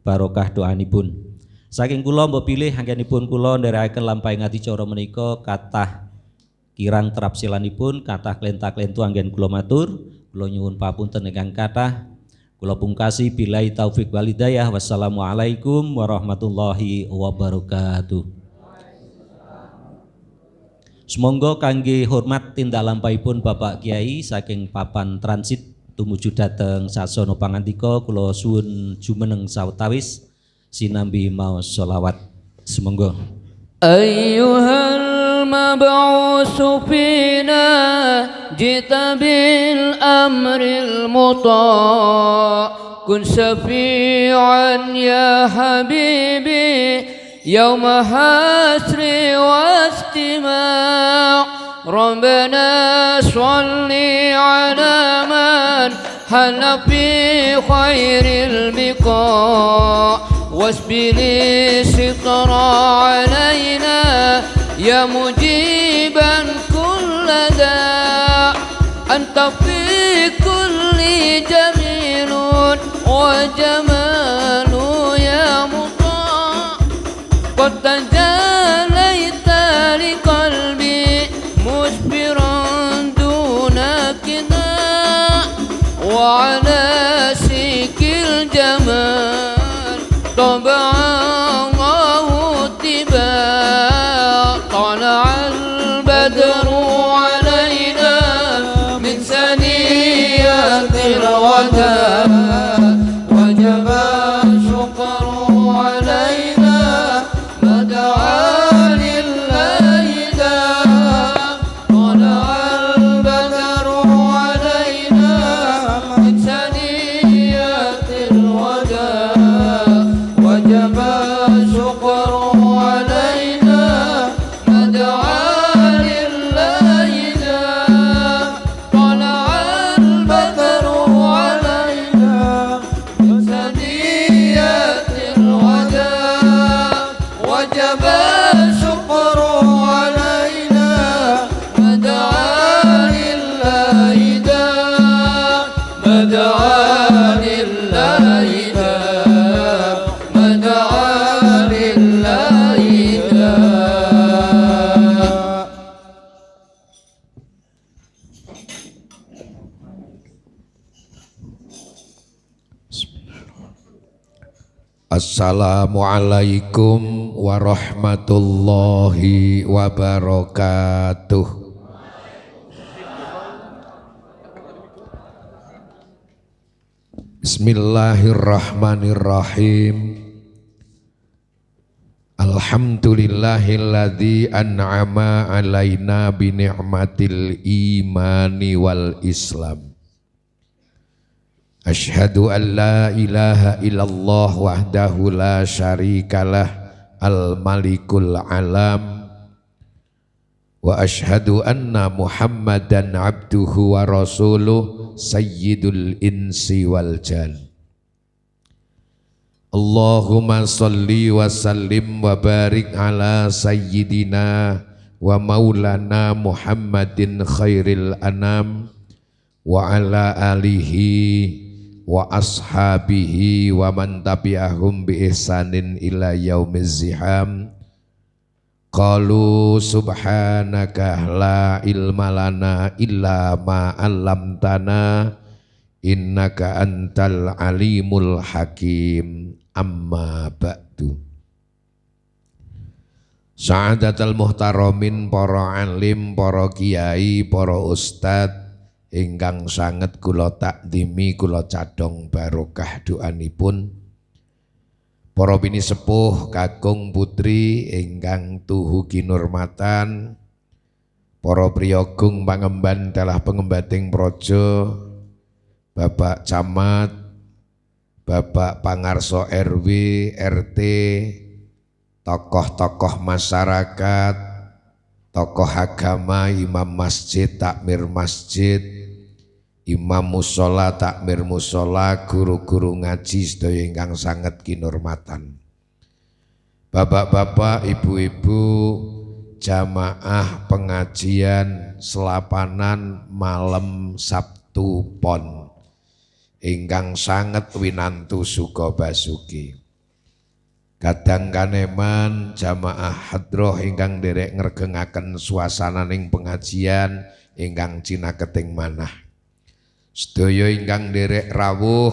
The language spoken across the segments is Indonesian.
barokah doanipun. Saking kula mbok pilih anggenipun kula nderekaken lampahing adicara menika kathah kirang terapsilanipun, kathah klenta-klentu anggen kula matur. Kula nyuwun papunten ingkang kathah. Kula pungkasi billahi taufik wal hidayah. Wassalamualaikum warahmatullahi wabarakatuh. Semonggo kangge hormat tindak lampahipun Bapak Kiai saking papan transit tumuju dhateng sasana pangantika kula suwun jumeneng sawetawis sinambi maos sholawat. Semonggo. Ayyuhal mab'usu fina jita bil amril muta' kun syafi'an ya habibi yawma hasri wa istima' Rabbana sholli ala man hala fi khairil biqa' wasbili sitra alaina ya mujiban kulla da' anta fi kulli jamilun wa jamalu ya muta' qad tajalaita li qalbi musbiran duna kita wa ala sikil jamal طبع الله اتباع طلع البدر علينا من ثنيات الوداع وجب الشكر علينا ما دعا لله داع طلع البدر علينا من ثنيات الوداع وجب الشكر علينا مدعا لله داع طلع البدر علينا من ثنيات الوداع وجب الشكر علينا مدعا لله داع مدعا لله Assalamualaikum warahmatullahi wabarakatuh. Bismillahirrahmanirrahim. Alhamdulillahilladzi an'ama alaina bi ni'matil imani wal islam. Asyhadu an la ilaha illallah wahdahu la syarikalah al-malikul alam wa asyhadu anna muhammadan abduhu wa rasuluh sayyidul insi wal jan. Allahumma salli wa sallim wa barik ala sayyidina wa maulana muhammadin khairil anam wa ala alihi wa ashabihi wa man tabi'ahum bi ihsanin ila yaumiz ziham. Qalu subhanaka la ilma lana illa ma 'allamtana innaka antal alimul hakim. Amma ba'du. Sa'adatul muhtaramin, para alim, para kiai, para ustad ingkang sanget kula takdimi, kula cadhong barokah doanipun. Para bini sepuh kakung putri ingkang tuhu kinurmatan, para priyagung pangemban telah pengembating praja, Bapak Camat, Bapak Pangarso RW, RT, tokoh-tokoh masyarakat, tokoh agama, imam masjid, takmir masjid, imam musola, takmir musola, guru-guru ngaji sedaya ingkang sanget kinurmatan. Bapak-bapak, ibu-ibu, jamaah pengajian selapanan malam Sabtu Pon ingkang sanget winantu suka basuki. Kadang kaneman jamaah hadroh ingkang derek ngregengaken suasananing pengajian ingkang cinaketing manah. Sedaya ingkang derek rawuh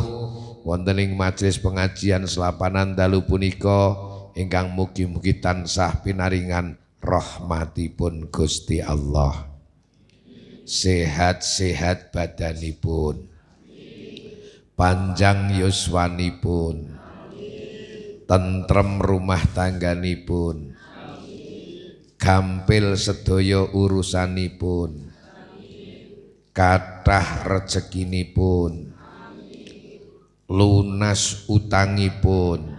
wonten ing majelis pengajian selapanan dalu punika ingkang mugi-mugi tansah pinaringan rahmatipun Gusti Allah. Sehat-sehat badanipun, panjang yuswanipun, tentrem rumah tangganipun, gampil sedaya urusanipun, kathah rezekinipun, lunas utangipun.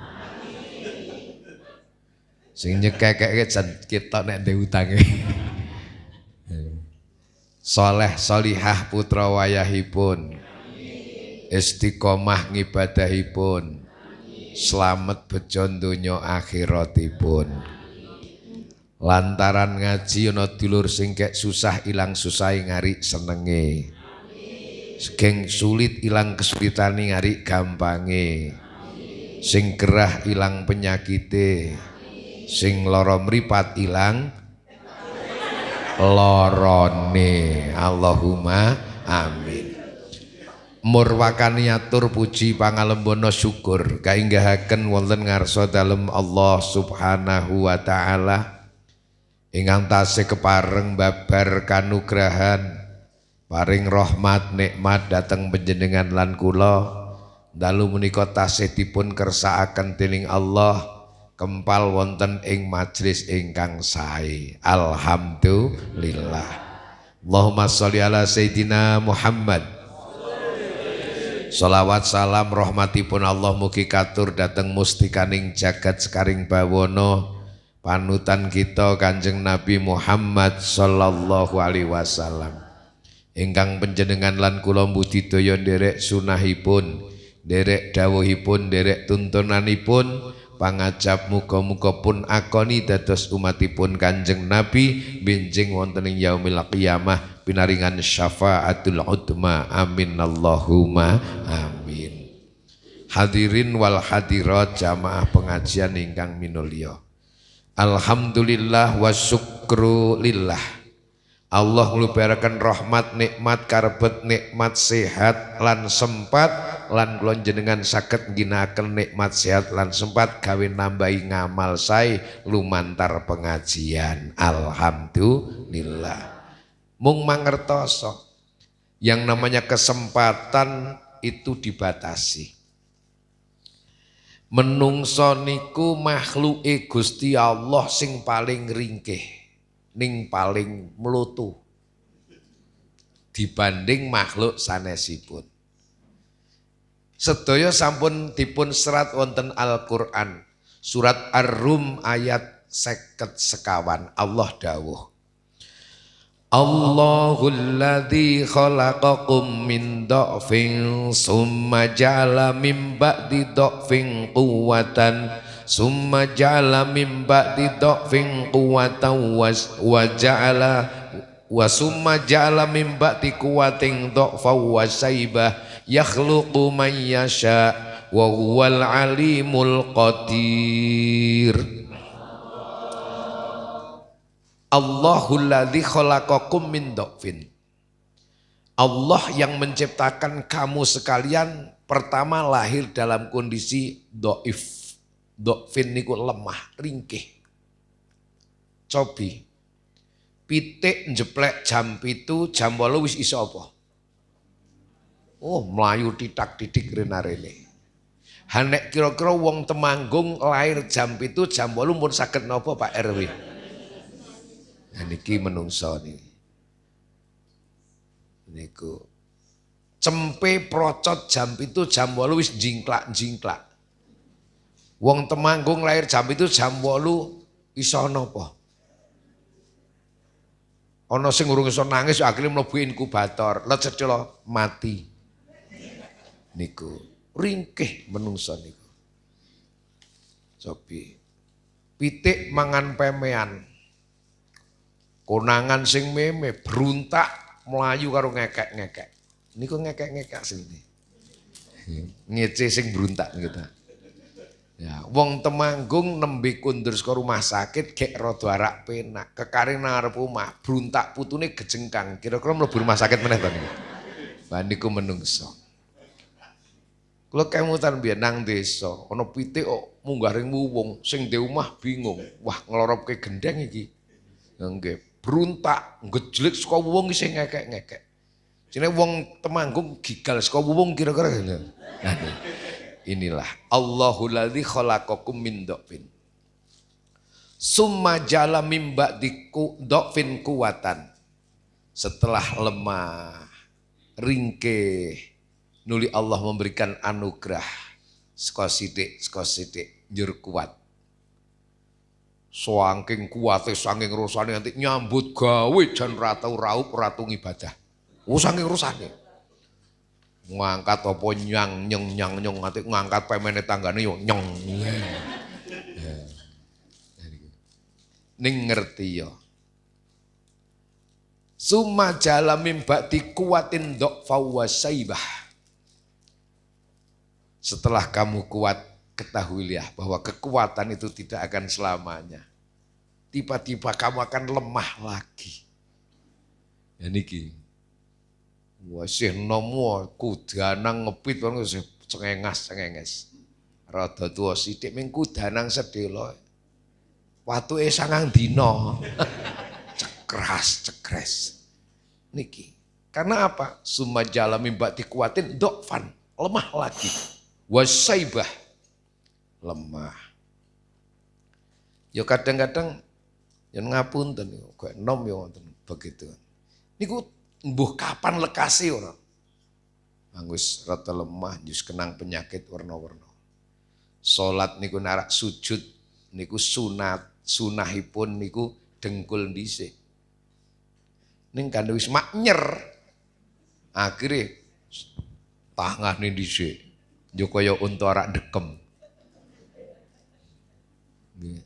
Sing nyekekeke jan ketok nek ndek utange. Soleh solihah putra wayahipun, istiqomah ngibadahipun, slamet bejo donya akhiratipun. Lantaran ngaji ana dulur sing kek susah ilang susahe ngari senenge, sing sulit ilang kesulitane ngari gampange, sing gerah ilang penyakite, sing lara mripat ilang lorone. Allahumma amin. Murwakaniatur puji pangalembono syukur kainggahaken wonten ngarsa dalem Allah Subhanahu wa taala ingkang tasih kepareng babar kanugrahan paring rahmat nikmat dhateng panjenengan lan kula dalu menika tasih dipun kersakaken dening Allah kempal wonten ing majelis ingkang sae. Alhamdulillah. Allahumma sholli ala Sayyidina Muhammad. Sholawat salam rahmatipun Allah mugi katur dhateng mustikaning jagat sekaring bawana panutan kita Kanjeng Nabi Muhammad sallallahu alaihi wasallam. Ingkang panjenengan lan kula budidaya nderek sunahipun, nderek dawuhipun, nderek tuntunanipun pangajab muga-muga pun akoni dados umatipun Kanjeng Nabi benjing wonten ing yaumil qiyamah pinaringan syafaatul udma. Amin Allahumma amin. Hadirin wal hadirat jamaah pengajian ingkang minulya. Alhamdulillah wa syukru lillah. Allah nglubaraken rahmat nikmat karebet nikmat sehat lan sempat lan kula jenengan saged ngginakaken nikmat sehat lan sempat gawe nambahi ngamal sae lumantar pengajian. Alhamdulillah. Mung mangertoso yang namanya kesempatan itu dibatasi. Menungso niku makhluke Gusti Allah sing paling ringkih, ning paling mlutu dibanding makhluk sanesipun. Sedaya sampun dipun serat wonten Al-Qur'an surat Ar-Rum ayat 51 Allah dawuh Allahul ladzi khalaqakum min dha'fin summa ja'ala min ba'di dha'fin quwwatan summa ja'ala min ba'di dha'fin quwwatan wa ja'ala wa summa ja'ala min ba'di quwwatin dha'fan wa saybah yakhluqu man yasha wa huwal alimul qadir. Allahul ladzi khalaqakum min dha'fin. Allah yang menciptakan kamu sekalian pertama lahir dalam kondisi dhaif. Dha'fin niku lemah, ringkih. Cobi. Pitik njeplek jam 7, jam 8 wis iso apa? Oh, melayu titak-titik rene-rene. Hanek kira-kira wong Temanggung lahir jam 7, jam 8 pun saged napa Pak RW? Nah, niki menungso niki. Niku cempe procot jam 7, jam 8 wis jingklak-jingklak. Wong Temanggung lahir jam 7, jam 8 iso napa? Ana sing urung iso nangis akhire mlebu inkubator, lecet mati. Niku ringkih menungso niku. Cobi. Pitik mangan pemean. Konangan sing meme beruntak melayu karo ngekek-ngekek. Niku ngekek-ngekek sini. Ngece sing beruntak gitu. Ya, wong Temanggung nembe kundur saka rumah sakit gek rada arak penak, kekare ngarep omah, bruntak putune gejengkang. Kira-kira mlebu rumah sakit meneh to niku. Lah niku menungso. Kula kemutan biyen nang desa, ana pitik kok munggah ring wuwung, sing ndek omah bingung. Wah, ngloropke gendeng iki. Nggih, bruntak, ngejlik saka wuwung isih ngekek-ngekek. Jenenge wong Temanggung gigal saka wuwung kira-kira ngene. Inilah Allahul ladzi khalaqakum min dhafin. Summa jala mim ba'di dhafin kuwatan. Setelah lemah, ringkih, nuli Allah memberikan anugerah saka sithik njur kuat. Saking kuwate saking rusane nanti nyambut gawe jan ratu raup ratu ngibadah. Oh saking rusane. Ngangkat apa nyang nyong nanti ngangkat pemene tanggane yo nyong. Ning ngerti yo. Summa jala mim ba'di kuwatin dha'fa wa saibah. Setelah kamu kuat, ketahuilah bahwa kekuatan itu tidak akan selamanya. Tiba-tiba kamu akan lemah lagi. Ya niki. Wasih nomo kudanang ngepit wong cengengas. Rada tuwa sithik ming kudanang sedelo. Watuke 9 dina. Cekras. Niki. Karena apa? Summa jala mim ba'di kuwatin dha'fan, lemah lagi. Wasaibah, lemah. Ya kadang-kadang yang ngapunten yo kok enom yo ngoten begitu. Niku mbuh kapan lekase ora. Anggus rada lemah jus kenang penyakit warna-warna. Salat niku narak sujud niku sunahipun niku dengkul dhisik. Ning kan wis maknyer. Akhire tangane dhisik. Yo kaya unta arak dekem. Nggih.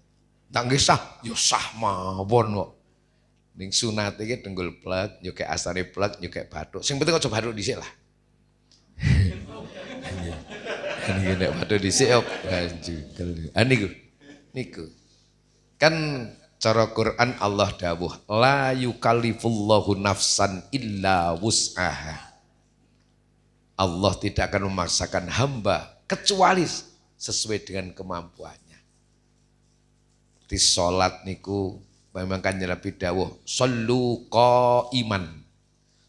Tak nggih sah, yo sah mawon kok. Ning sunat iki denggul plek, yo kek asare plek, yo kek bathuk. Sing penting aja bathuk dhisik lah. Nggih nek bathuk dhisik yo banjugel. Niku. Kan cara Quran Allah dawuh, la yukallifullahu nafsan illa wus'aha. Allah tidak akan memaksakan hamba kecuali sesuai dengan kemampuannya. Di sholat niku memang kan Nabi dawuh, sallu qaiman.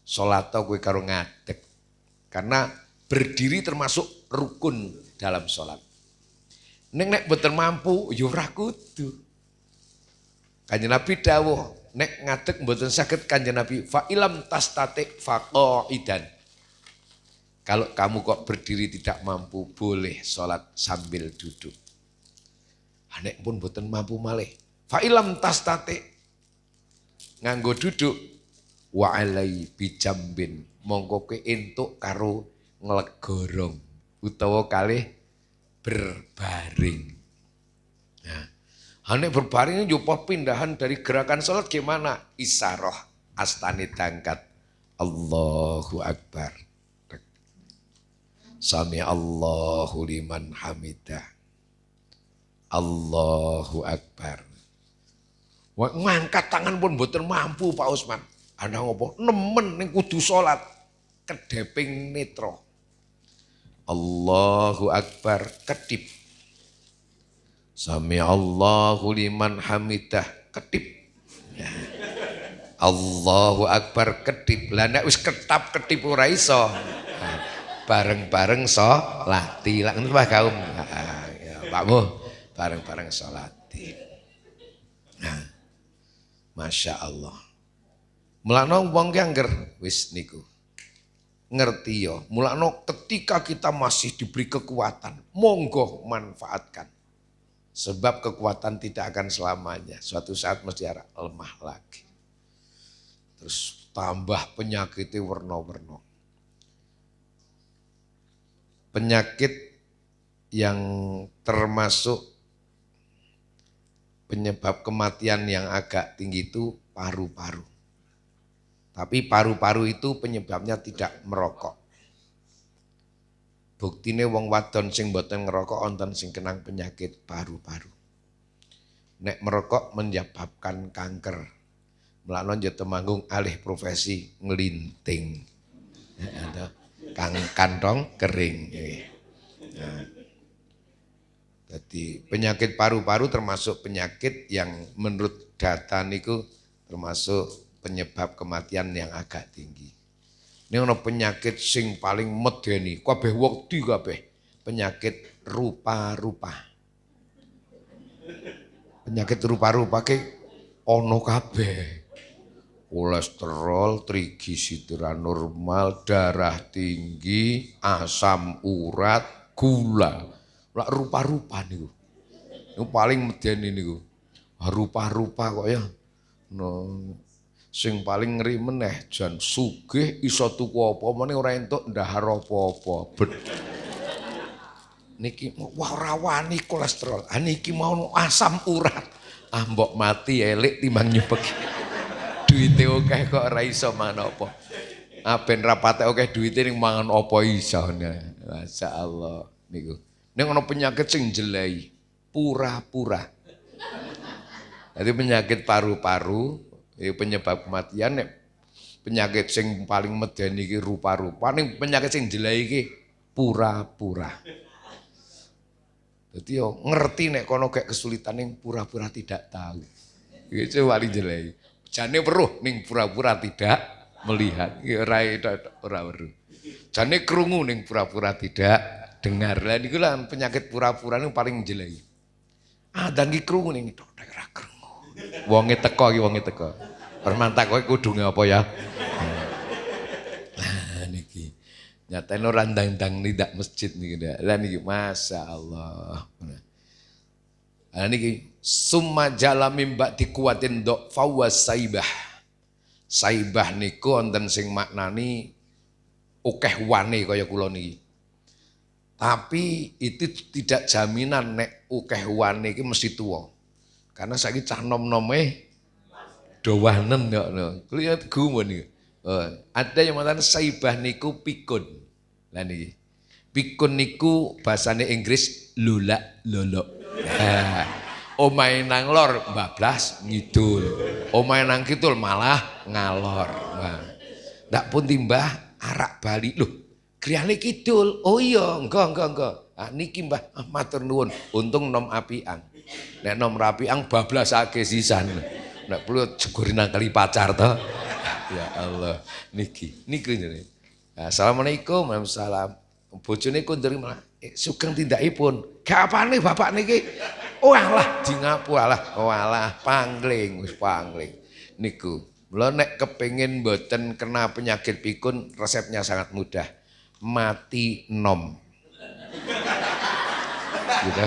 Sholat kowe karo ngadeg. Karena berdiri termasuk rukun dalam sholat. Nek boten mampu ya ora kudu. Kanjeng Nabi dawuh, nek ngadeg mboten saged Kanjeng Nabi fa ilam tastatik faqaidan. Kalau kamu kok berdiri tidak mampu, boleh sholat sambil duduk. Nek pun boten mampu malih. Fa'ilam tastate nganggo duduk wa alai bijambin mongko ke entuk karo nglegorong utawa kalih berbaring. Nah, nek berbaring ini juga pindahan dari gerakan sholat gimana? Isaroh astani dangkat. Allahu Akbar. Sami Allahu liman hamidah. Allahu Akbar. Wah, ngangkat tangan pun mboten mampu Pak Usman. Ana ngopo? Nemen ning kudu salat kedeping netra. Allahu Akbar kedip. Sami Allahu liman hamidah kedip. Allahu Akbar kedip. Lah nek wis ketap kedip ora iso. Bareng-bareng sholati lah ngono Pak kaum. Ya, Pakmu bareng-bareng sholati. Nah, Masya Allah. Mulakno wong ki angger wis niku. Ngerti ya, mulakno ketika kita masih diberi kekuatan, monggo manfaatkan. Sebab kekuatan tidak akan selamanya. Suatu saat mesti lemah lagi. Terus tambah penyakitnya warna-warna. Penyakit yang termasuk penyebab kematian yang agak tinggi itu paru-paru. Tapi paru-paru itu penyebabnya tidak merokok. Buktine wong wadon sing mboten ngerokok wonten sing kenang penyakit paru-paru. Nek merokok menyebabkan kanker. Mulane njo temanggung alih profesi nglinting. Kantong kering. Nah, jadi penyakit paru-paru termasuk penyakit yang menurut data niku termasuk penyebab kematian yang agak tinggi. Ini ono penyakit sing paling medeni, kabeh wedi kabeh. Penyakit rupa-rupa. Penyakit rupa-rupa ke ono kabeh. Kolesterol, trigliserida normal, darah tinggi, asam urat, gula. Lah rupa-rupa niku. Niku paling medeni niku. Rupa-rupa kok ya. No. Sing paling ngeri meneh jan sugih iso tuku apa meneh ora entuk ndahar apa-apa. Niki wah ora wani kolesterol. Niki mau asam urat. Mbok mati elek timbang nyupek. Duite akeh kok ora iso mangan apa. Ben rapate akeh duite ning mangan apa iso. Masyaallah niku. Ning ana penyakit sing jelei, pura-pura. Jadi penyakit paru-paru penyebab kematian nek penyakit sing paling medeni iki rupa-rupa ning penyakit sing jelai iki pura-pura. Dadi yo ngerti nek kono gek kesulitan ning pura-pura tidak tahu. Iki wali jelai. Jane weruh ning pura-pura tidak melihat. Ora weruh. Jane krungu ning pura-pura tidak dengar. Lah niku lah penyakit pura-pura niku paling jelai. Dan iki krungu ning ora krungu. Wonge teko iki wonge teko. Permantak kowe kudunge apa ya? Nah niki. Nyatane ora ndang-ndang nindak masjid niki. Lah niki masyaallah. Lah niki summa jala mimba dikuatin dok fawas saibah. Saibah niku wonten sing maknani akeh wane kaya kula niki. Tapi itu tidak jaminan nek akeh wane iki mesti tuwa. Karena saiki cah nom-nome dowanen kok no. Kulihat gumun niku. Ada yang mengatakan saibah niku pikun. Lah niki. Pikun niku bahasane Inggris lulak lolok. Omahe nang lor bablas ngidul. Omahe nang kidul malah ngalor. Ndak pun timbah arak Bali. Loh, griyane kidul. Oh iya, enggak. Niki Mbah matur nuwun. Untung nom apian. Nek nom rapian bablasake sisan. Nek perlu jeguri nang kali pacar to. Ya Allah, niku jenenge. Assalamualaikum, waalaikumsalam. Bojone kondur malah sugeng tindakipun. Gak apane bapak niki. Oh alah di ngapu alah. Oh alah pangling wis pangling. Niku. Mula nek kepengin mboten kena penyakit pikun resepnya sangat mudah. Mati nom. Gitu.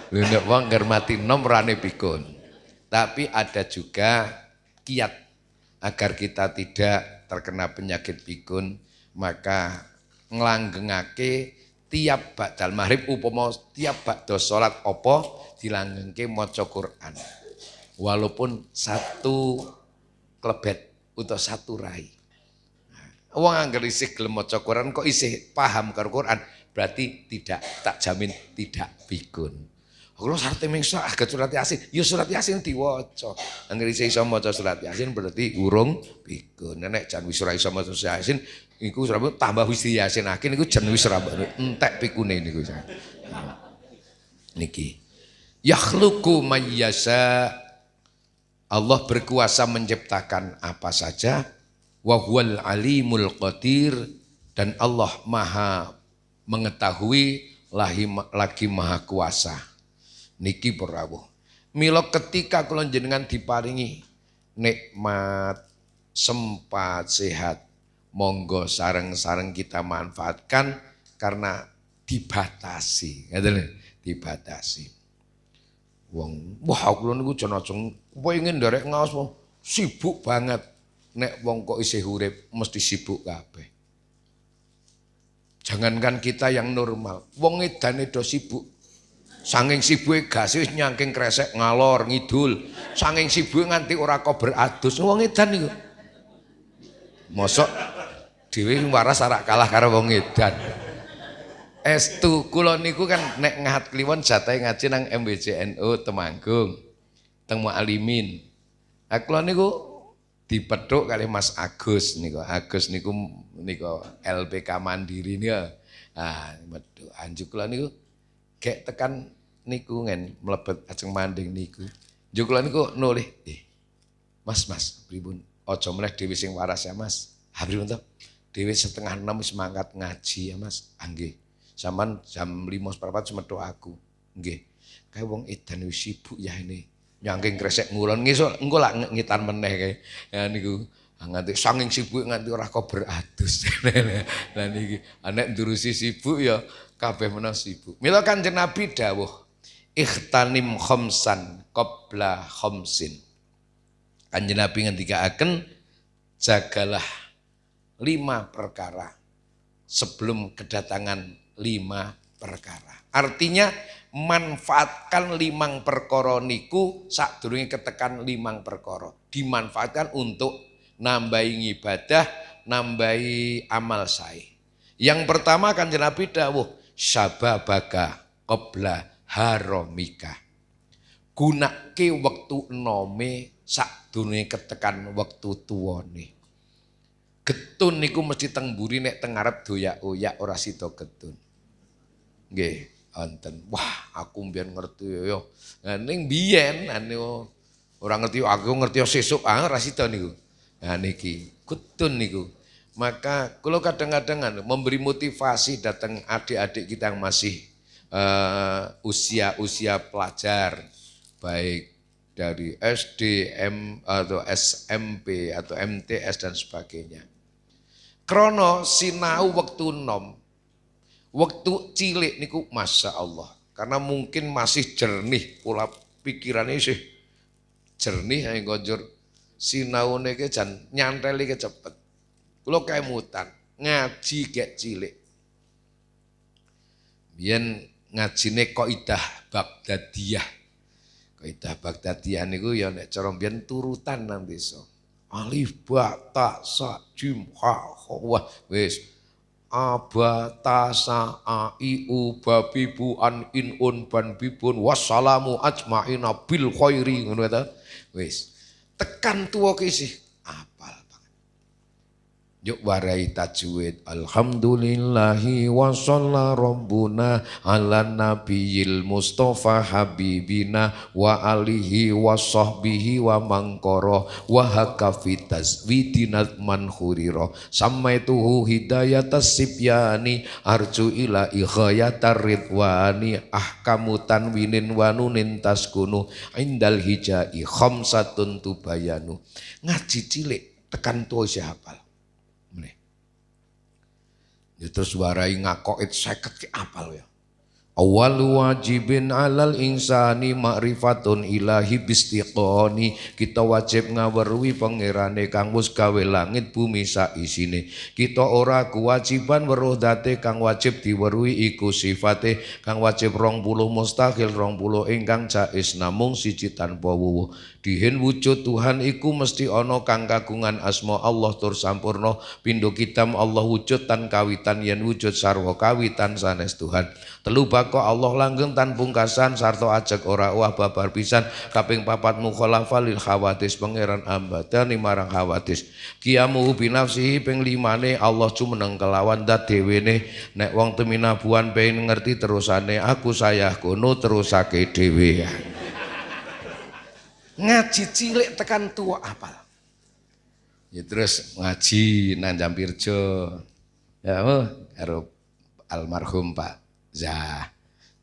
Lha nek wong ngger mati nom rane pikun. Tapi ada juga kiat agar kita tidak terkena penyakit pikun, maka nglanggengake tiap ba'dal maghrib upama tiap ba'da salat apa dilanggengke maca Quran. Walaupun satu klebet utawa satu rai. Wong angger isih gelem maca Quran kok isih paham karo Quran, berarti tidak tak jamin tidak pikun. Kalau syaratnya mengsa agak surat Yasin, ya surat Yasin diwaca. Angger iso maca surat Yasin berarti urung pikun. Nek jan wis ora iso maca surat Yasin, iku tambah wis Yasin akhir niku jan wis ora entek pikune niku. Niki. Yakhluqu mayyasha. Allah berkuasa menciptakan apa saja. Wa huwal alimul qadir, dan Allah Maha mengetahui lagi Maha kuasa. Niki perawuh. Mila ketika kula jenengan diparingi nikmat, sempat, sehat, monggo sareng-sareng kita manfaatkan karena dibatasi. Ngaten dibatasi. Wong, wah kula niku jeneng pengen nderek ngaos sibuk banget. Nek wong kok isih urip mesti sibuk kabeh. Jangankan kita yang normal, wong edane do sibuk. Sanging sibuke gas wis nyangking kresek ngalor ngidul. Sanging sibuke nganti ora kober adus wong edan niku. Mosok dhewe waras ora kalah karo wong edan. Estu kula niku kan nek ngahat kliwon jatahe ngaji nang MBJNU Temanggung. Teng Mualimin. Kula niku dipethuk kali Mas Agus niku. Agus niku LPK Mandiri niku. Medhuk anjuk kula niku gek tekan niku ngen mlebet ajeng manding niku. Njuk kula niku nulih, Mas pripun? Aja meneh dhewe sing waras ya Mas. Ha pripun to? Dhewe 5:30 wis mangkat ngaji ya Mas. Nggih. Saman jam 5:15 semedhok aku. Nggih. Kae wong edan wis sibuk ya ini. Nyangking kresek ngulon ngesuk engko lak ngitan meneh kae. Ya niku nganti saking sibuk nganti ora kober adus. Lah niki nek ndurusi sibuk ya kabeh menawa sibuk. Mila Kanjeng Nabi dawuh, "Ikhtanim khamsan qabla khamsin." Kanjeng Nabi ngendikaaken, jagalah 5 perkara sebelum kedatangan 5 perkara. Artinya manfaatkan 5 perkara niku sadurunge ketekan 5 perkara. Dimanfaatkan untuk nambahi ibadah, nambahi amal sae. Yang pertama Kanjeng Nabi dawuh, syababaka qabla haramika. Gunake wektu enome sadurunge ketekan wektu tuwane. Getun niku mesti teng mburi nek teng ngarep doyak-oyak ora sida getun. Nggih, wonten. Wah, aku mbiyen ngerti ya. Nah ning mbiyen ora ngerti aku ngerti sesuk ora sida niku. Nah niki getun niku. Maka kalau kadang-kadang memberi motivasi datang adik-adik kita yang masih usia pelajar, baik dari SD, atau SMP, atau MTS dan sebagainya. Krono sinau waktu nom, waktu cilik niku Masya Allah. Karena mungkin masih jernih, pola pikirannya sih jernih, yang ngojur sinau niki jan nyanteli ke cepet. Kulo kemutan ngaji gek cilik. Biyen ngajine Qaidah Baghdadiyah. Qaidah Baghdadiyah niku ya nek cara biyen turutan nang desa. Alif ba ta sa jim ha wa wis. Aba ta sa a i u ba bi bu an in un ban bibun wassalamu ajmaina bil khairi ngono ta. Wis. Tekan tuwa ki isih apal. Yuk warai tajwid. Alhamdulillahi wa shalla rabbuna ala nabiyil mustafa habibina wa alihi wa sahbihi wa mangkoro wa hakafi tazwidinat manhuriro samaituhu hidayatas sibyani arju ila ighayatar ridwani ahkamu tanwinin wa nunin taskunu indal hijai khamsatun tubayanu. Ngaji cilik tekan tuwa isih hafal. Ya terus warai ngakoit 50 ki apal ya. Awal wajibin alal insani ma'rifatun ilahi bistiqoni. Kita wajib ngaweruhi pangerane kang wis gawe langit bumi sak isine. Kita ora kewajiban weruh date kang wajib diweruhi iku sifate kang wajib 20 mustahil 20 ingkang jais namung siji tanpa wuwuh. Dihin wujud Tuhan iku mesti ana kang kagungan asma Allah tur sampurna. Pindho kitam Allah wujud tan kawitan yen wujud sarwa kawitan sanes Tuhan. Telu bako Allah langgeng tan pungkasan sarta ajeg ora wah babar pisan. Kaping 4 mukhalafah lil khawatis pangeran ambadani marang khawatis. Qiyamu binafsihi ping 5 Allah jumeneng kelawan dat dhewene. Nek wong teminabuhan pengen ngerti terusane aku sayah kono terusake dhewe. Ngaji cilik tekan tua apal. Ya terus ngaji nang Jampirjo. Ya karo almarhum Pak Zah.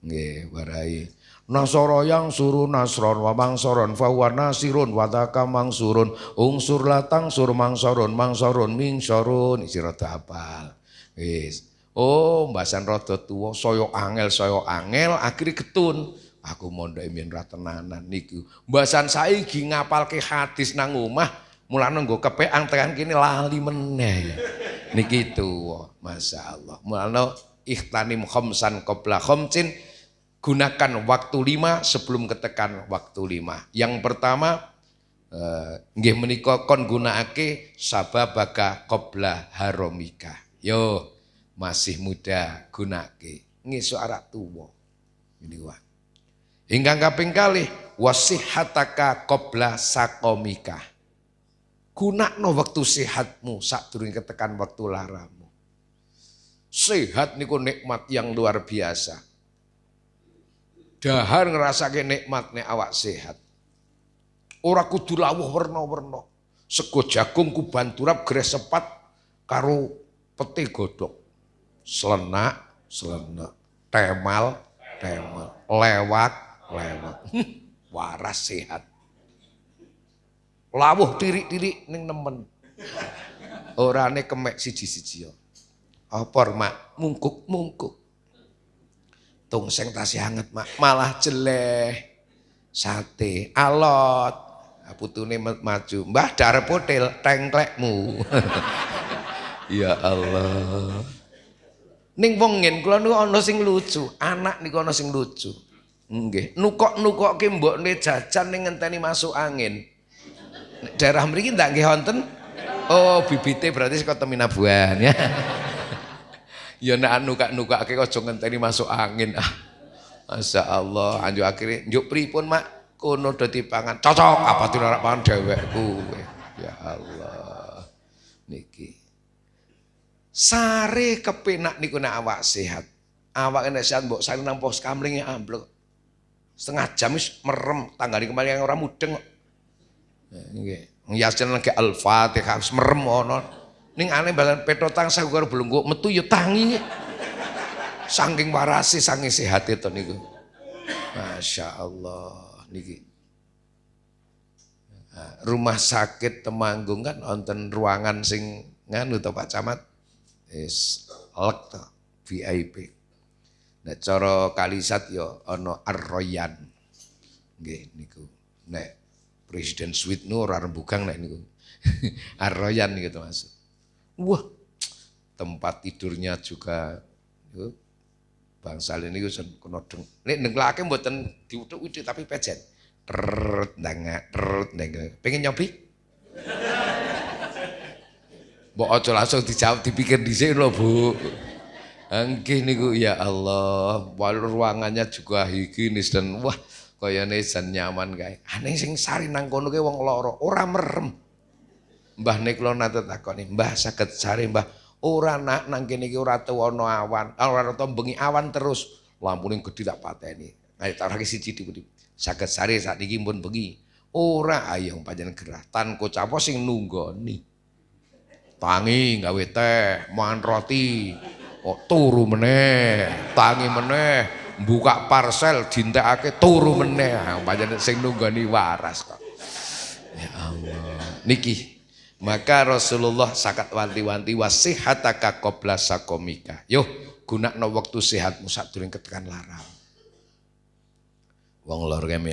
Nggih, warai. Nasara yang suruh nasron wa mangsoron fa wa nasirun wa taka mangsurun ungsur latang sur mangsoron ming sorun isi rada apal. Wis. Oh, mbasan rada tuwa saya angel akhire getun. Aku mondok mbiyen ra tenanan niku. Mbasan saiki ngapalke hadis nang omah mulane nggo kepeang tekan kene lali meneh. Niki tuwa, masyaallah. Mulane ikhtanim khamsan qabla khamsin, gunakan waktu 5 sebelum ketekan waktu 5. Yang pertama nggih menika kon gunakake sababaka qabla haramika. Yo masih muda gunake. ngesuk arak tuwa. Ini wae. Ingkang kaping kalih wasihataka qabla saqomika. Gunakno wektu sehatmu sadurunge ketekan wektu laramu. Sehat niku nikmat yang luar biasa. Dahar ngrasake nikmat nek awak sehat. Ora kudu lawuh werna-werna. Sego jagung kuban turap gresepat karo pete godhog. Slenak, temal, lewat. Waras sehat. Lawuh tirik-tirik ning nemen. Orane kemek siji-siji. Apa mak mungkuk. Tongseng tasih anget mak malah jeleh. Sate alot. Putune maju. Mbah darep hotel tengklekmu. Ya Allah. Ning wong ngen kula niku ana sing lucu, anak niku ana sing lucu. Nggih, nukok-nukokke mbokne jajan ning ngenteni masuk angin. Daerah mriki ndak nggih wonten? Oh, bibite berarti saka Teminabuan ya. Ya nek nukak-nukake aja ngenteni masuk angin. Masya Allah, anjuk akhirnya njuk pripun mak? Kono do dipangan. Cocok apa ora pangan dhewekku. Ya Allah. Niki. Sare kepenak niku nek awak sehat. Awak nek sehat mbok sare nang pos kamlinge amblek. Setengah jam wis merem, tanggane kembali yang ora mudeng kok. Nggih. Ngiyasen lagi Al-Fatihah wis merem ono. Ning aneh balan petotang saku karo belenggu metu ya tangi. Saking warase, saking sehate to niku. Masya Allah niki. Rumah sakit Temanggung kan wonten ruangan sing nganu to Pak Camat. Wis lek to VIP. Nek cara Kalisat ya ana Ar-Royan. Nggih niku. Nek Presiden Suite nu ora rembugang nek niku. Ar-Royan niku termasuk. Wah, tempat tidurnya juga yuk, bangsa ini kena deng. Nek nengklake mboten diuthuk-uthuk tapi pejet. Ndang. Pengen nyobi? Mbok aja langsung dijawab dipikir dhisik lho, Bu. Nggih niku ya Allah, ruangannya juga higienis dan wah kayane jan nyaman kae. Aneh sing sari nang kono ke wong lara, ora merem. Mbah nek kula nate takoni, "Mbah saged sare, Mbah?" Ora nak nang kene iki ora tau ana awan, ora tau bengi awan terus. Lampune gedhi tak pateni. Ayo tak raki siji dipun. Saged sare sakniki pun bengi. Ora ayo panjenengan gerah. Tan kocapa sing nunggoni. Tangi gawe teh, mangan roti. Oh, turu meneh, tangi meneh, buka parcel dintekake turu meneh. Panjenengan sing nunggoni waras kok. Ya Allah. Niki maka Rasulullah sakat wanti-wanti wasihataka qabla saqomika. Yo gunakno wektu sehatmu sadurunge ketekan lara. Wong lor kene